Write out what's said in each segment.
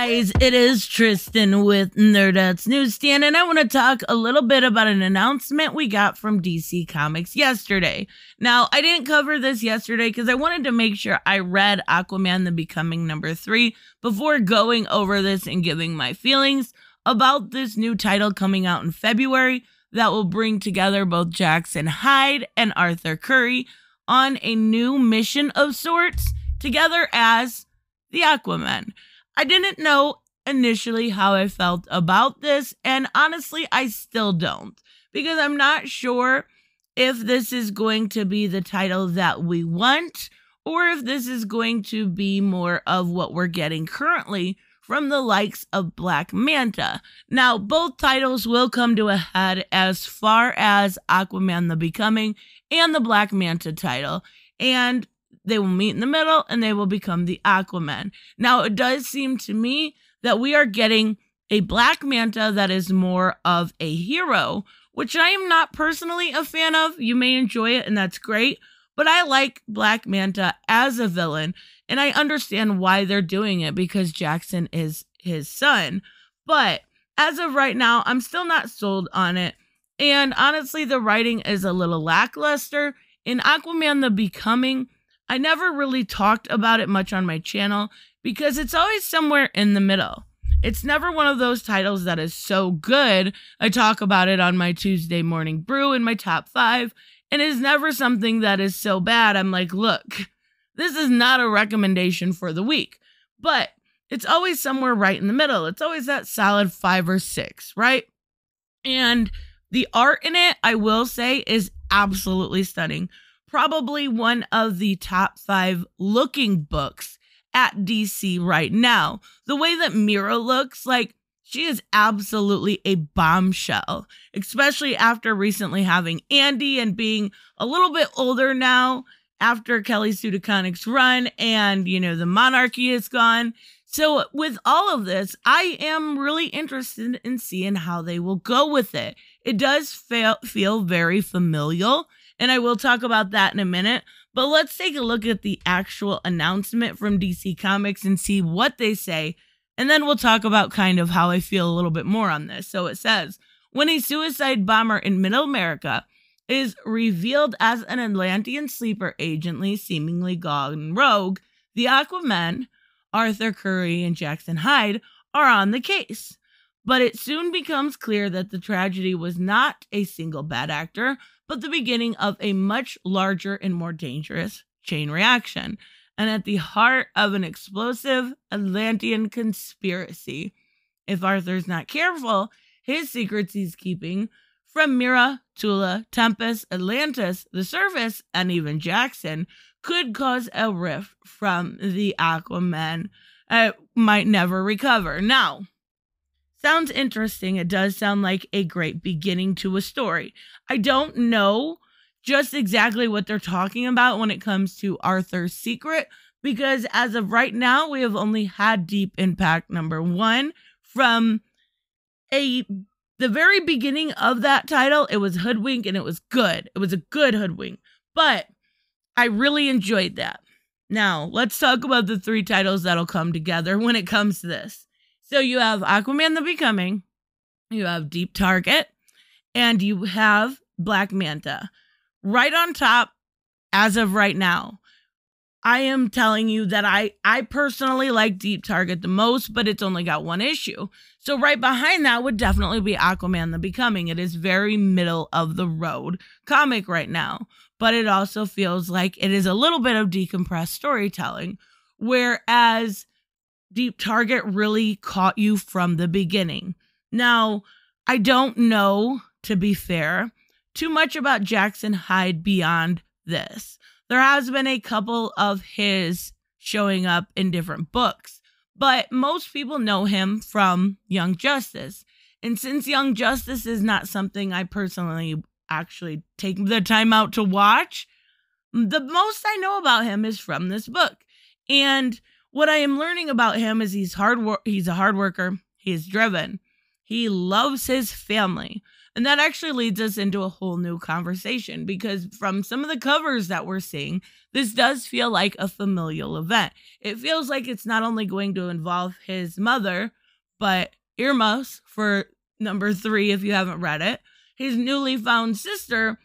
guys, it is Tristan with Nerdette's Newsstand, and I want to talk a little bit about an announcement we got from DC Comics yesterday. Now, I didn't cover this yesterday because I wanted to make sure I read Aquaman the Becoming #3 before going over this and giving my feelings about this new title coming out in February that will bring together both Jackson Hyde and Arthur Curry on a new mission of sorts together as the AquamEn. I didn't know initially how I felt about this, and honestly, I still don't, because I'm not sure if this is going to be the title that we want, or if this is going to be more of what we're getting currently from the likes of Black Manta. Now, both titles will come to a head as far as Aquaman the Becoming and the Black Manta title, and they will meet in the middle and they will become the Aquaman. Now, it does seem to me that we are getting a Black Manta that is more of a hero, which I am not personally a fan of. You may enjoy it, and that's great, but I like Black Manta as a villain, and I understand why they're doing it because Jackson is his son. But as of right now, I'm still not sold on it, and honestly, the writing is a little lackluster. In Aquaman the Becoming, I never really talked about it much on my channel because it's always somewhere in the middle. It's never one of those titles that is so good. I talk about it on my Tuesday morning brew in my top 5, and it's never something that is so bad I'm like, look, this is not a recommendation for the week. But it's always somewhere right in the middle. It's always that solid 5 or 6, right? And the art in it, I will say, is absolutely stunning. Probably one of the top 5 looking books at DC right now. The way that Mera looks, like, she is absolutely a bombshell, especially after recently having Andy and being a little bit older now after Kelly Sue DeConnick's run and, you know, the monarchy is gone. So with all of this, I am really interested in seeing how they will go with it. It does feel very familial, and I will talk about that in a minute. But let's take a look at the actual announcement from DC Comics and see what they say. And then we'll talk about kind of how I feel a little bit more on this. So it says, when a suicide bomber in Middle America is revealed as an Atlantean sleeper agent seemingly gone rogue, the Aquaman, Arthur Curry and Jackson Hyde are on the case. But it soon becomes clear that the tragedy was not a single bad actor, but the beginning of a much larger and more dangerous chain reaction, and at the heart of an explosive Atlantean conspiracy. If Arthur's not careful, his secrets he's keeping from Mera, Tula, Tempest, Atlantis, the surface, and even Jackson could cause a rift from the Aquaman might never recover. Now, sounds interesting. It does sound like a great beginning to a story. I don't know just exactly what they're talking about when it comes to Arthur's secret, because as of right now, we have only had Deep Impact #1 from the very beginning of that title. It was Hoodwink, and it was good. It was a good Hoodwink, but I really enjoyed that. Now, let's talk about the 3 titles that'll come together when it comes to this. So you have Aquaman the Becoming, you have Deep Target, and you have Black Manta. Right on top, as of right now, I am telling you that I personally like Deep Target the most, but it's only got 1 issue. So right behind that would definitely be Aquaman the Becoming. It is very middle of the road comic right now, but it also feels like it is a little bit of decompressed storytelling, whereas Deep Target really caught you from the beginning. Now, I don't know, to be fair, too much about Jackson Hyde beyond this. There has been a couple of his showing up in different books, but most people know him from Young Justice. And since Young Justice is not something I personally actually take the time out to watch, the most I know about him is from this book. And what I am learning about him is he's a hard worker. He is driven. He loves his family. And that actually leads us into a whole new conversation, because from some of the covers that we're seeing, this does feel like a familial event. It feels like it's not only going to involve his mother, but Irma's, for number 3, if you haven't read it, his newly found sister,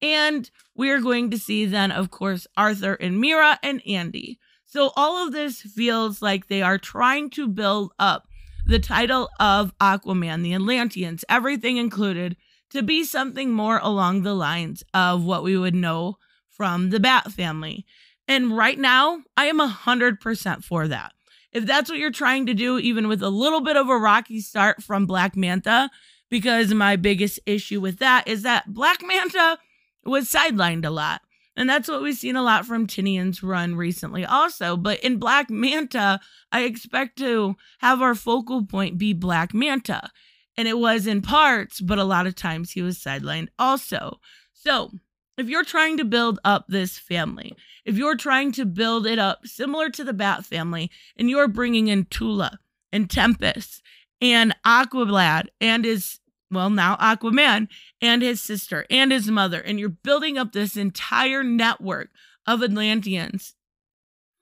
and we're going to see then, of course, Arthur and Mera and Andy. So all of this feels like they are trying to build up the title of Aquaman, the Atlanteans, everything included, to be something more along the lines of what we would know from the Bat family. And right now, I am 100% for that. If that's what you're trying to do, even with a little bit of a rocky start from Black Manta, because my biggest issue with that is that Black Manta was sidelined a lot. And that's what we've seen a lot from Tinian's run recently also. But in Black Manta, I expect to have our focal point be Black Manta. And it was in parts, but a lot of times he was sidelined also. So if you're trying to build up this family, if you're trying to build it up similar to the Bat family, and you're bringing in Tula and Tempest and Aquablad and his, well, now Aquaman and his sister and his mother, and you're building up this entire network of Atlanteans,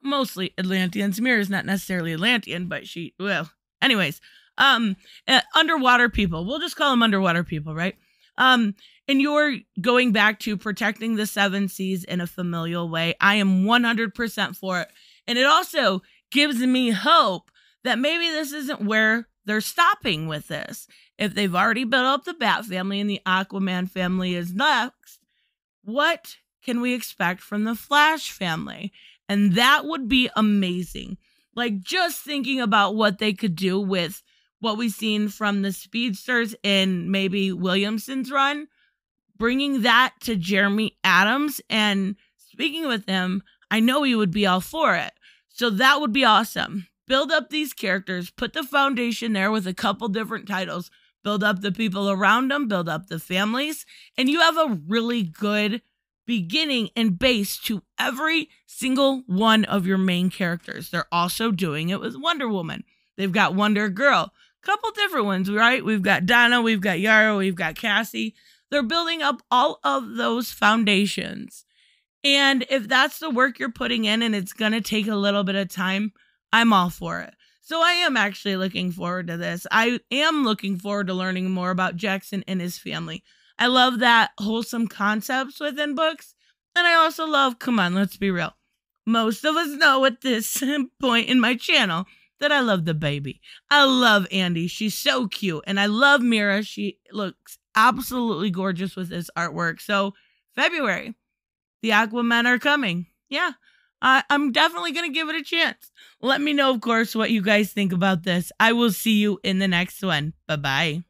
mostly Atlanteans. Mera's not necessarily Atlantean, but she, well, anyways, underwater people. We'll just call them underwater people, right? And you're going back to protecting the 7 seas in a familial way. I am 100% for it. And it also gives me hope that maybe this isn't where they're stopping with this. If they've already built up the Bat family and the Aquaman family is next, what can we expect from the Flash family? And that would be amazing. Like, just thinking about what they could do with what we've seen from the speedsters in maybe Williamson's run, bringing that to Jeremy Adams and speaking with him, I know he would be all for it. So that would be awesome. Build up these characters, put the foundation there with a couple different titles, build up the people around them, build up the families, and you have a really good beginning and base to every single one of your main characters. They're also doing it with Wonder Woman. They've got Wonder Girl, couple different ones, right? We've got Donna, we've got Yara, we've got Cassie. They're building up all of those foundations. And if that's the work you're putting in and it's going to take a little bit of time, I'm all for it. So I am actually looking forward to this. I am looking forward to learning more about Jackson and his family. I love that wholesome concepts within books. And I also love, come on, let's be real. Most of us know at this point in my channel that I love the baby. I love Andy. She's so cute. And I love Mera. She looks absolutely gorgeous with this artwork. So February, the Aquamen are coming. Yeah, I'm definitely going to give it a chance. Let me know, of course, what you guys think about this. I will see you in the next one. Bye-bye.